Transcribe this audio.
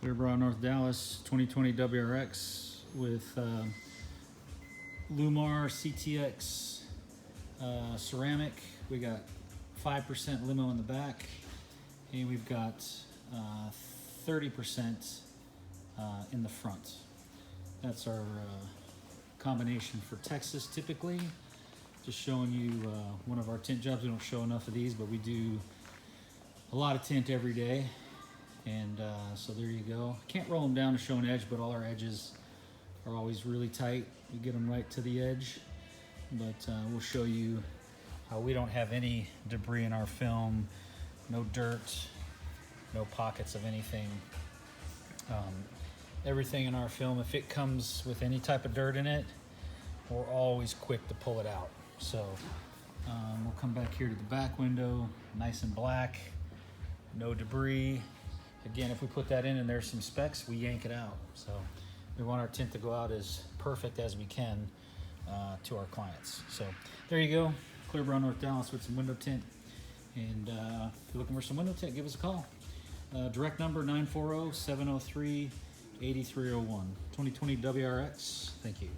Clearbrow, North Dallas, 2020 WRX with Llumar CTX ceramic. We got 5% limo in the back, and we've got 30% in the front. That's our combination for Texas typically. Just showing you one of our tint jobs. We don't show enough of these, but we do a lot of tint every day. And so there you go. Can't roll them down to show an edge, but all our edges are always really tight. We get them right to the edge. But we'll show you how we don't have any debris in our film, no dirt, no pockets of anything. Everything in our film, if it comes with any type of dirt in it, we're always quick to pull it out. So we'll come back here to the back window, nice and black, no debris. Again, if we put that in and there's some specks, we yank it out. So we want our tint to go out as perfect as we can to our clients. So there you go, Clearbrow, North Dallas with some window tint. And if you're looking for some window tint, give us a call. Direct number 940-703-8301. 2020 WRX. Thank you.